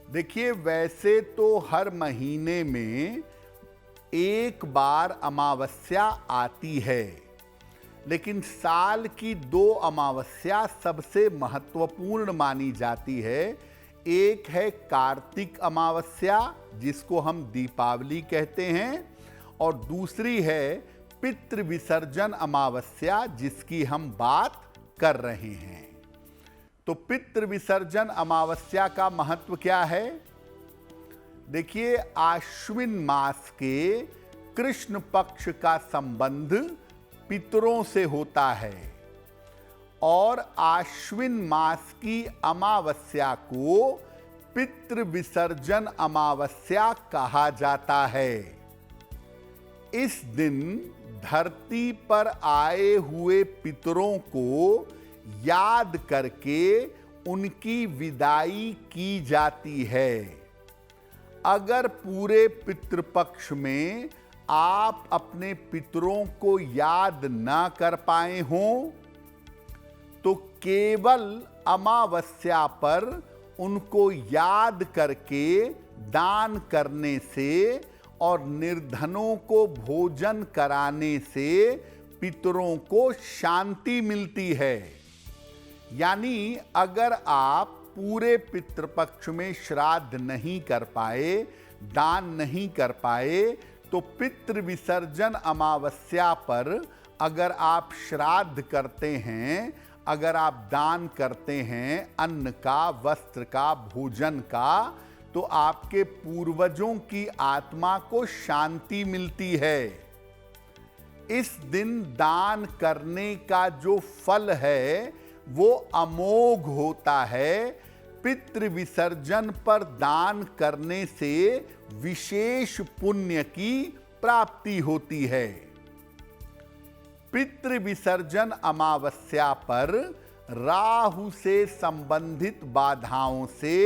देखिए, वैसे तो हर महीने में एक बार अमावस्या आती है, लेकिन साल की 2 अमावस्या सबसे महत्वपूर्ण मानी जाती है। एक है कार्तिक अमावस्या, जिसको हम दीपावली कहते हैं, और दूसरी है पितृ विसर्जन अमावस्या, जिसकी हम बात कर रहे हैं। तो पितृ विसर्जन अमावस्या का महत्व क्या है? देखिए, आश्विन मास के कृष्ण पक्ष का संबंध पितरों से होता है और आश्विन मास की अमावस्या को पितृ विसर्जन अमावस्या कहा जाता है। इस दिन धरती पर आए हुए पितरों को याद करके उनकी विदाई की जाती है। अगर पूरे पितृपक्ष में आप अपने पितरों को याद ना कर पाए हों, तो केवल अमावस्या पर उनको याद करके दान करने से और निर्धनों को भोजन कराने से पितरों को शांति मिलती है। यानी अगर आप पूरे पितृपक्ष में श्राद्ध नहीं कर पाए, दान नहीं कर पाए, तो पितृ विसर्जन अमावस्या पर अगर आप श्राद्ध करते हैं, अगर आप दान करते हैं अन्न का, वस्त्र का, भोजन का, तो आपके पूर्वजों की आत्मा को शांति मिलती है। इस दिन दान करने का जो फल है वो अमोघ होता है। पितृ विसर्जन पर दान करने से विशेष पुण्य की प्राप्ति होती है। पितृ विसर्जन अमावस्या पर राहु से संबंधित बाधाओं से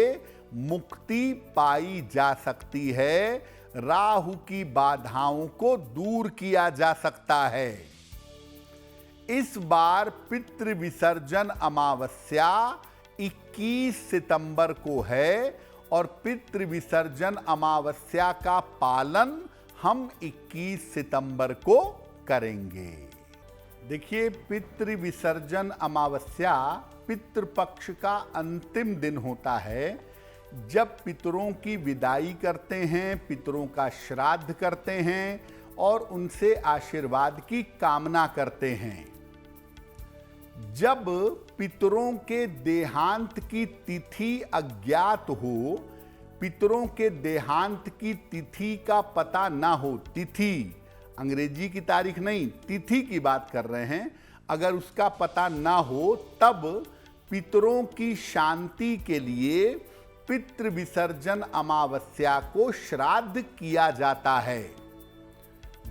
मुक्ति पाई जा सकती है। राहु की बाधाओं को दूर किया जा सकता है। इस बार पितृ विसर्जन अमावस्या 21 सितंबर को है और पितृ विसर्जन अमावस्या का पालन हम 21 सितंबर को करेंगे। देखिए, पितृ विसर्जन अमावस्या पितृपक्ष का अंतिम दिन होता है, जब पितरों की विदाई करते हैं, पितरों का श्राद्ध करते हैं और उनसे आशीर्वाद की कामना करते हैं। जब पितरों के देहांत की तिथि अज्ञात हो, पितरों के देहांत की तिथि का पता ना हो, तिथि अंग्रेजी की तारीख नहीं, तिथि की बात कर रहे हैं, अगर उसका पता ना हो, तब पितरों की शांति के लिए पितृ विसर्जन अमावस्या को श्राद्ध किया जाता है।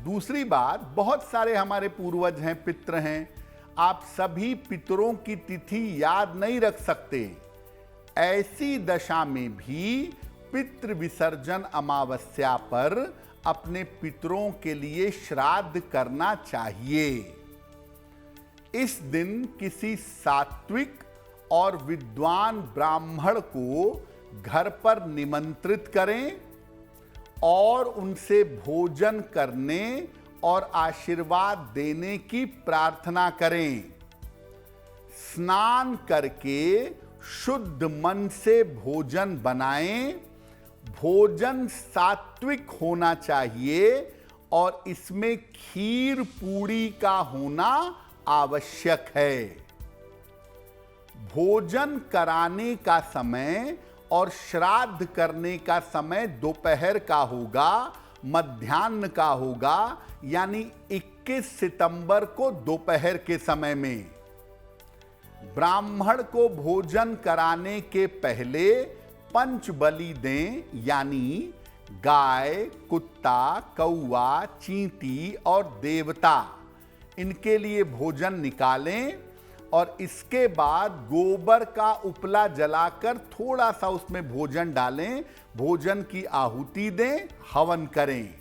दूसरी बात, बहुत सारे हमारे पूर्वज हैं, पितृ हैं, आप सभी पितरों की तिथि याद नहीं रख सकते। ऐसी दशा में भी पितृ विसर्जन अमावस्या पर अपने पितरों के लिए श्राद्ध करना चाहिए। इस दिन किसी सात्विक और विद्वान ब्राह्मण को घर पर निमंत्रित करें और उनसे भोजन करने और आशीर्वाद देने की प्रार्थना करें। स्नान करके शुद्ध मन से भोजन बनाएं। भोजन सात्विक होना चाहिए और इसमें खीर पूड़ी का होना आवश्यक है। भोजन कराने का समय और श्राद्ध करने का समय दोपहर का होगा, मध्याह्न का होगा, यानी 21 सितंबर को दोपहर के समय में। ब्राह्मण को भोजन कराने के पहले पंच बलि दें, यानी गाय, कुत्ता, कौवा, चींटी और देवता, इनके लिए भोजन निकालें और इसके बाद गोबर का उपला जलाकर थोड़ा सा उसमें भोजन डालें, भोजन की आहुति दें, हवन करें।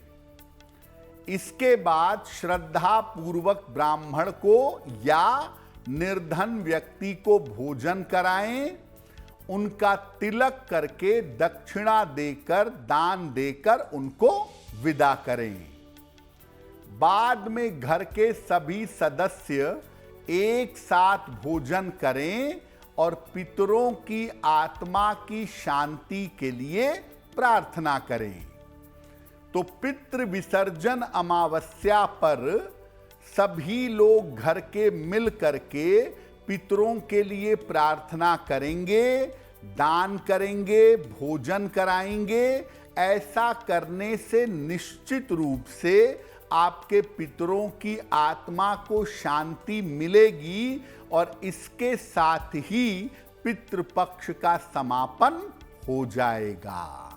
इसके बाद श्रद्धा पूर्वक ब्राह्मण को या निर्धन व्यक्ति को भोजन कराएं उनका तिलक करके दक्षिणा देकर, दान देकर उनको विदा करें। बाद में घर के सभी सदस्य एक साथ भोजन करें और पितरों की आत्मा की शांति के लिए प्रार्थना करें। तो पितृ विसर्जन अमावस्या पर सभी लोग घर के मिल करके पितरों के लिए प्रार्थना करेंगे, दान करेंगे, भोजन कराएंगे। ऐसा करने से निश्चित रूप से आपके पितरों की आत्मा को शांति मिलेगी और इसके साथ ही पितृपक्ष का समापन हो जाएगा।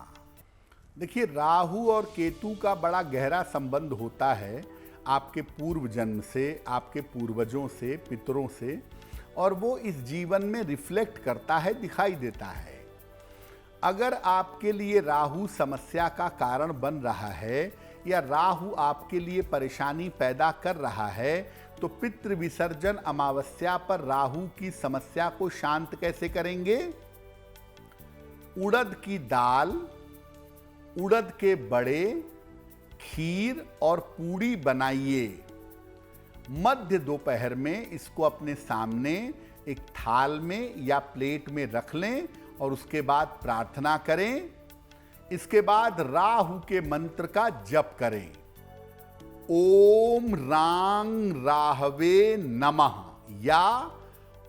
देखिए, राहु और केतु का बड़ा गहरा संबंध होता है आपके पूर्व जन्म से, आपके पूर्वजों से, पितरों से, और वो इस जीवन में रिफ्लेक्ट करता है, दिखाई देता है। अगर आपके लिए राहु समस्या का कारण बन रहा है या राहु आपके लिए परेशानी पैदा कर रहा है, तो पितृ विसर्जन अमावस्या पर राहु की समस्या को शांत कैसे करेंगे? उड़द की दाल, उड़द के बड़े, खीर और पूड़ी बनाइए। मध्य दोपहर में इसको अपने सामने एक थाल में या प्लेट में रख लें और उसके बाद प्रार्थना करें। इसके बाद राहु के मंत्र का जप करें। ओम रांग राहवे नमः या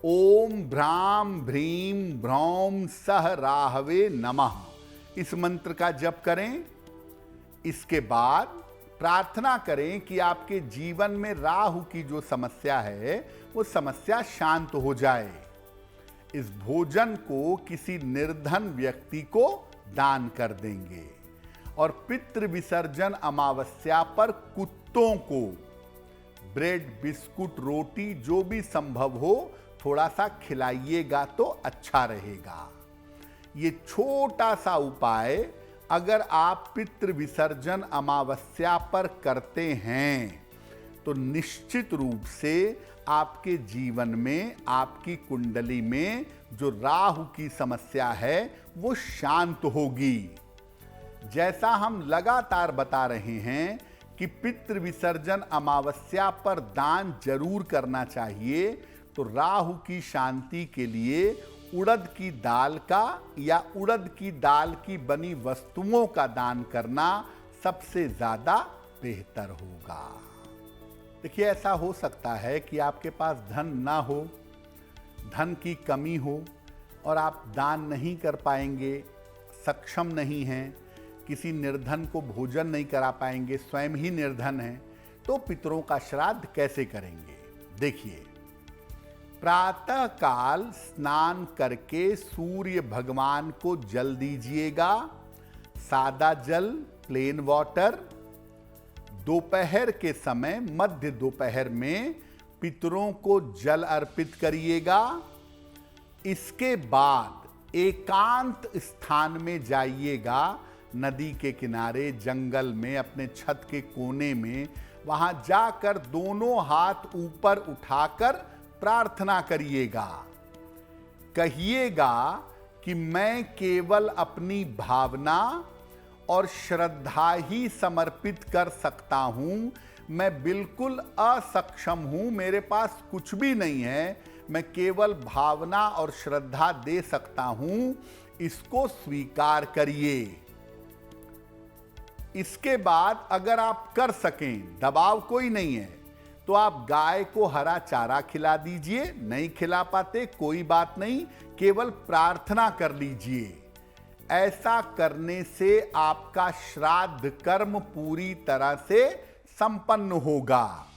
ओम भ्राम भ्रीम भ्रौम सह राहवे नमः, इस मंत्र का जप करें। इसके बाद प्रार्थना करें कि आपके जीवन में राहु की जो समस्या है वो समस्या शांत हो जाए। इस भोजन को किसी निर्धन व्यक्ति को दान कर देंगे और पितृ विसर्जन अमावस्या पर कुत्तों को ब्रेड, बिस्कुट, रोटी जो भी संभव हो थोड़ा सा खिलाइएगा तो अच्छा रहेगा। ये छोटा सा उपाय अगर आप पितृ विसर्जन अमावस्या पर करते हैं तो निश्चित रूप से आपके जीवन में, आपकी कुंडली में जो राहु की समस्या है वो शांत होगी। जैसा हम लगातार बता रहे हैं कि पितृ विसर्जन अमावस्या पर दान जरूर करना चाहिए, तो राहु की शांति के लिए उड़द की दाल का या उड़द की दाल की बनी वस्तुओं का दान करना सबसे ज्यादा बेहतर होगा। देखिए, ऐसा हो सकता है कि आपके पास धन ना हो, धन की कमी हो और आप दान नहीं कर पाएंगे, सक्षम नहीं हैं, किसी निर्धन को भोजन नहीं करा पाएंगे, स्वयं ही निर्धन हैं, तो पितरों का श्राद्ध कैसे करेंगे? देखिए, प्रातः काल स्नान करके सूर्य भगवान को जल दीजिएगा, सादा जल, प्लेन वाटर। दोपहर के समय, मध्य दोपहर में पितरों को जल अर्पित करिएगा। इसके बाद एकांत स्थान में जाइएगा, नदी के किनारे, जंगल में, अपने छत के कोने में, वहां जाकर दोनों हाथ ऊपर उठाकर प्रार्थना करिएगा। कहिएगा कि मैं केवल अपनी भावना और श्रद्धा ही समर्पित कर सकता हूं, मैं बिल्कुल असक्षम हूं, मेरे पास कुछ भी नहीं है, मैं केवल भावना और श्रद्धा दे सकता हूं, इसको स्वीकार करिए। इसके बाद अगर आप कर सकें, दबाव कोई नहीं है, तो आप गाय को हरा चारा खिला दीजिए। नहीं खिला पाते कोई बात नहीं, केवल प्रार्थना कर लीजिए। ऐसा करने से आपका श्राद्ध कर्म पूरी तरह से संपन्न होगा।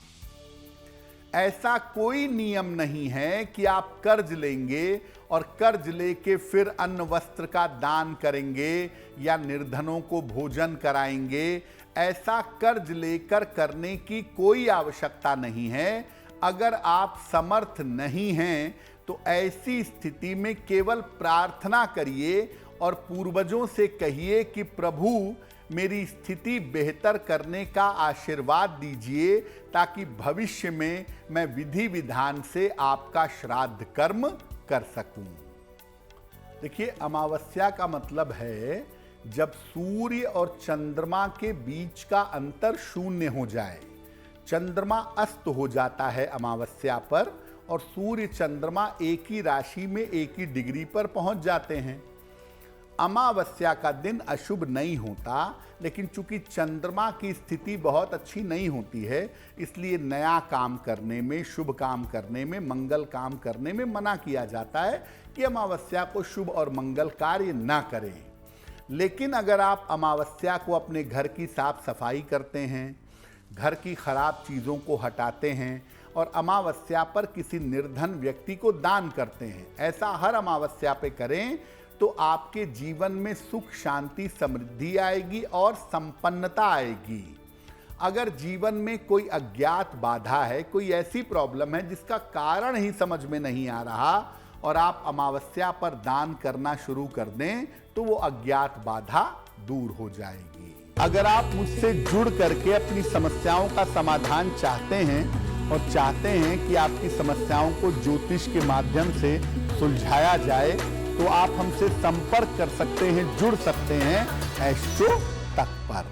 ऐसा कोई नियम नहीं है कि आप कर्ज लेंगे और कर्ज लेके फिर अन्न वस्त्र का दान करेंगे या निर्धनों को भोजन कराएंगे। ऐसा कर्ज लेकर करने की कोई आवश्यकता नहीं है। अगर आप समर्थ नहीं हैं तो ऐसी स्थिति में केवल प्रार्थना करिए और पूर्वजों से कहिए कि प्रभु मेरी स्थिति बेहतर करने का आशीर्वाद दीजिए, ताकि भविष्य में मैं विधि विधान से आपका श्राद्ध कर्म कर सकूं। देखिए, अमावस्या का मतलब है जब सूर्य और चंद्रमा के बीच का अंतर शून्य हो जाए। चंद्रमा अस्त हो जाता है अमावस्या पर और सूर्य चंद्रमा एक ही राशि में एक ही डिग्री पर पहुंच जाते हैं। अमावस्या का दिन अशुभ नहीं होता, लेकिन चूंकि चंद्रमा की स्थिति बहुत अच्छी नहीं होती है, इसलिए नया काम करने में, शुभ काम करने में, मंगल काम करने में मना किया जाता है कि अमावस्या को शुभ और मंगल कार्य ना करें। लेकिन अगर आप अमावस्या को अपने घर की साफ सफाई करते हैं, घर की खराब चीज़ों को हटाते हैं और अमावस्या पर किसी निर्धन व्यक्ति को दान करते हैं, ऐसा हर अमावस्या पे करें तो आपके जीवन में सुख, शांति, समृद्धि आएगी और संपन्नता आएगी। अगर जीवन में कोई अज्ञात बाधा है, कोई ऐसी प्रॉब्लम है जिसका कारण ही समझ में नहीं आ रहा और आप अमावस्या पर दान करना शुरू कर दें तो वो अज्ञात बाधा दूर हो जाएगी। अगर आप मुझसे जुड़ करके अपनी समस्याओं का समाधान चाहते हैं और चाहते हैं कि आपकी समस्याओं को ज्योतिष के माध्यम से सुलझाया जाए, तो आप हमसे संपर्क कर सकते हैं, जुड़ सकते हैं एस्ट्रो तक पर।